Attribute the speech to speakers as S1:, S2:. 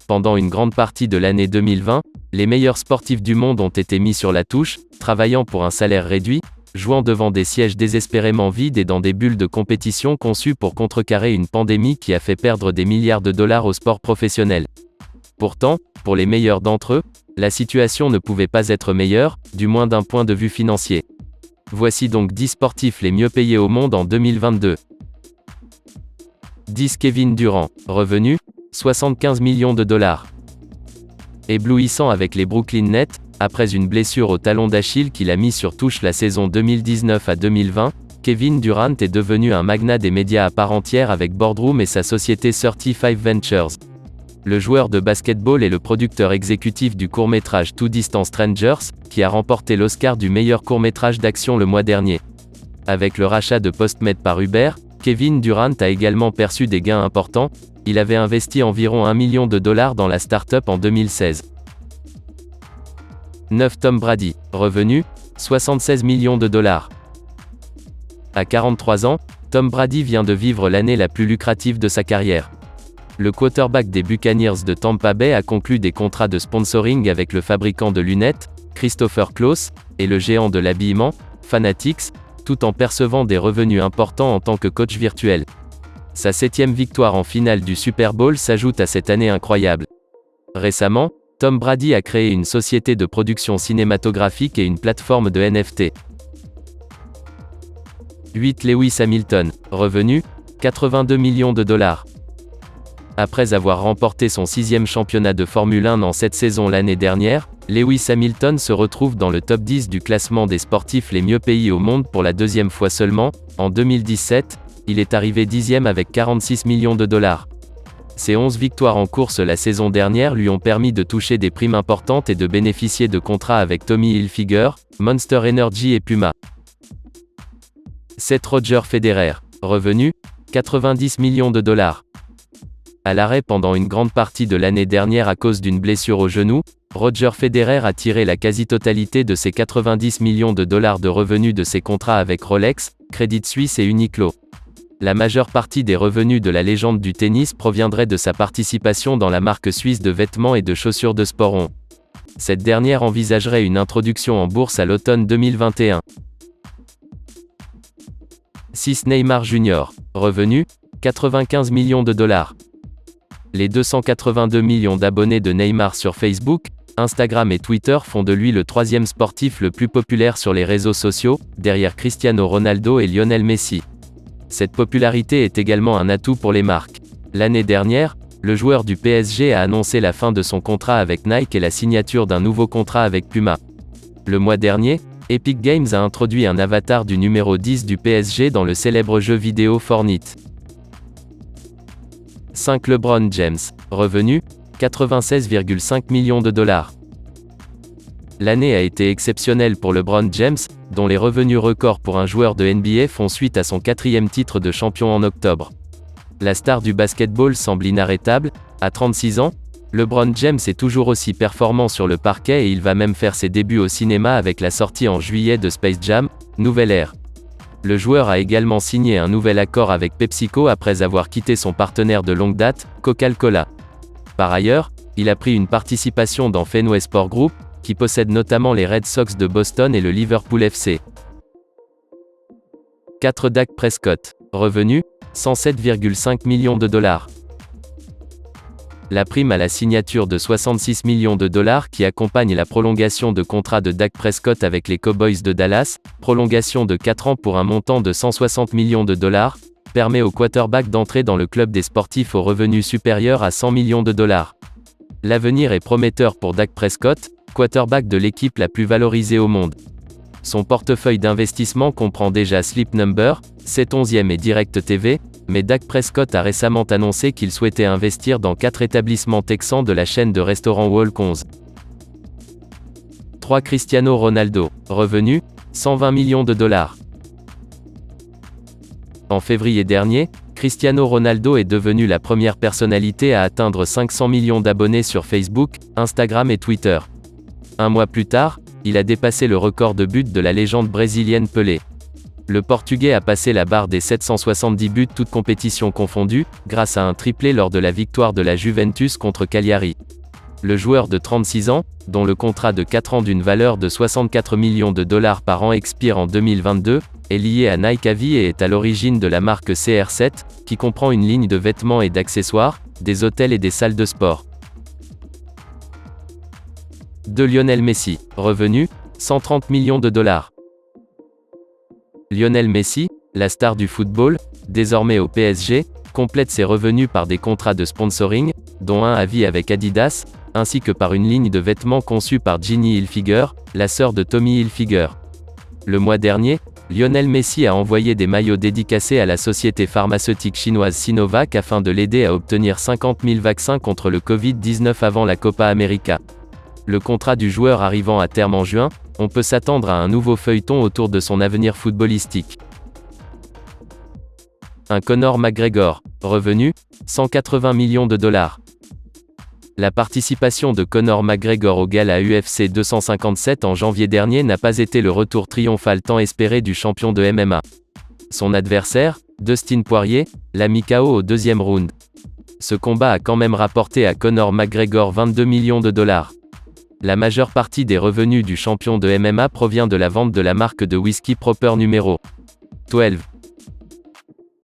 S1: Pendant une grande partie de l'année 2020, les meilleurs sportifs du monde ont été mis sur la touche, travaillant pour un salaire réduit, jouant devant des sièges désespérément vides et dans des bulles de compétition conçues pour contrecarrer une pandémie qui a fait perdre des milliards de dollars au sport professionnel. Pourtant, pour les meilleurs d'entre eux, la situation ne pouvait pas être meilleure, du moins d'un point de vue financier. Voici donc 10 sportifs les mieux payés au monde en 2022. 10 Kevin Durant, revenu, 75 millions de dollars. Éblouissant avec les Brooklyn Nets, après une blessure au talon d'Achille qu'il a mis sur touche la saison 2019 à 2020, Kevin Durant est devenu un magnat des médias à part entière avec Boardroom et sa société 35 Ventures. Le joueur de basketball est le producteur exécutif du court-métrage Two Distant Strangers, qui a remporté l'Oscar du meilleur court-métrage d'action le mois dernier. Avec le rachat de Postmed par Uber, Kevin Durant a également perçu des gains importants. Il avait investi environ 1 million de dollars dans la start-up en 2016. 9 Tom Brady, revenu, 76 millions de dollars. À 43 ans, Tom Brady vient de vivre l'année la plus lucrative de sa carrière. Le quarterback des Buccaneers de Tampa Bay a conclu des contrats de sponsoring avec le fabricant de lunettes, Christopher Close, et le géant de l'habillement, Fanatics, tout en percevant des revenus importants en tant que coach virtuel. Sa 7e victoire en finale du Super Bowl s'ajoute à cette année incroyable. Récemment, Tom Brady a créé une société de production cinématographique et une plateforme de NFT. 8 Lewis Hamilton, revenu, 82 millions de dollars. Après avoir remporté son 6e championnat de Formule 1 en cette saison l'année dernière, Lewis Hamilton se retrouve dans le top 10 du classement des sportifs les mieux payés au monde pour la 2e fois seulement. En 2017, il est arrivé 10e avec 46 millions de dollars. Ses 11 victoires en course la saison dernière lui ont permis de toucher des primes importantes et de bénéficier de contrats avec Tommy Hilfiger, Monster Energy et Puma. 7 Roger Federer, revenu, 90 millions de dollars. À l'arrêt pendant une grande partie de l'année dernière à cause d'une blessure au genou, Roger Federer a tiré la quasi-totalité de ses 90 millions de dollars de revenus de ses contrats avec Rolex, Credit Suisse et Uniqlo. La majeure partie des revenus de la légende du tennis proviendrait de sa participation dans la marque suisse de vêtements et de chaussures de sport On. Cette dernière envisagerait une introduction en bourse à l'automne 2021. 6 Neymar Jr. Revenu, 95 millions de dollars. Les 282 millions d'abonnés de Neymar sur Facebook, Instagram et Twitter font de lui le 3e sportif le plus populaire sur les réseaux sociaux, derrière Cristiano Ronaldo et Lionel Messi. Cette popularité est également un atout pour les marques. L'année dernière, le joueur du PSG a annoncé la fin de son contrat avec Nike et la signature d'un nouveau contrat avec Puma. Le mois dernier, Epic Games a introduit un avatar du numéro 10 du PSG dans le célèbre jeu vidéo Fortnite. 5 LeBron James, revenu, 96,5 millions de dollars. L'année a été exceptionnelle pour LeBron James, dont les revenus records pour un joueur de NBA font suite à son 4e titre de champion en octobre. La star du basketball semble inarrêtable. À 36 ans, LeBron James est toujours aussi performant sur le parquet et il va même faire ses débuts au cinéma avec la sortie en juillet de Space Jam, Nouvelle Ère. Le joueur a également signé un nouvel accord avec PepsiCo après avoir quitté son partenaire de longue date, Coca-Cola. Par ailleurs, il a pris une participation dans Fenway Sport Group, qui possède notamment les Red Sox de Boston et le Liverpool FC. 4 Dak Prescott, revenu, 107,5 millions de dollars. La prime à la signature de 66 millions de dollars qui accompagne la prolongation de contrat de Dak Prescott avec les Cowboys de Dallas, prolongation de 4 ans pour un montant de 160 millions de dollars, permet au quarterback d'entrer dans le club des sportifs aux revenus supérieurs à 100 millions de dollars. L'avenir est prometteur pour Dak Prescott, quarterback de l'équipe la plus valorisée au monde. Son portefeuille d'investissement comprend déjà Sleep Number, 7/11e et Direct TV, mais Dak Prescott a récemment annoncé qu'il souhaitait investir dans 4 établissements texans de la chaîne de restaurants Walk 11. 3 Cristiano Ronaldo, revenu, 120 millions de dollars. En février dernier, Cristiano Ronaldo est devenu la première personnalité à atteindre 500 millions d'abonnés sur Facebook, Instagram et Twitter. Un mois plus tard, il a dépassé le record de buts de la légende brésilienne Pelé. Le Portugais a passé la barre des 770 buts toutes compétitions confondues, grâce à un triplé lors de la victoire de la Juventus contre Cagliari. Le joueur de 36 ans, dont le contrat de 4 ans d'une valeur de 64 millions de dollars par an expire en 2022, est lié à Nike à vie et est à l'origine de la marque CR7, qui comprend une ligne de vêtements et d'accessoires, des hôtels et des salles de sport. De Lionel Messi. Revenu, 130 millions de dollars. Lionel Messi, la star du football, désormais au PSG, complète ses revenus par des contrats de sponsoring, dont un à vie avec Adidas, ainsi que par une ligne de vêtements conçue par Ginny Hilfiger, la sœur de Tommy Hilfiger. Le mois dernier, Lionel Messi a envoyé des maillots dédicacés à la société pharmaceutique chinoise Sinovac afin de l'aider à obtenir 50 000 vaccins contre le Covid-19 avant la Copa América. Le contrat du joueur arrivant à terme en juin, on peut s'attendre à un nouveau feuilleton autour de son avenir footballistique. Un Conor McGregor. Revenu, 180 millions de dollars. La participation de Conor McGregor au gala UFC 257 en janvier dernier n'a pas été le retour triomphal tant espéré du champion de MMA. Son adversaire, Dustin Poirier, l'a mis KO au deuxième round. Ce combat a quand même rapporté à Conor McGregor 22 millions de dollars. La majeure partie des revenus du champion de MMA provient de la vente de la marque de whisky Proper numéro 12.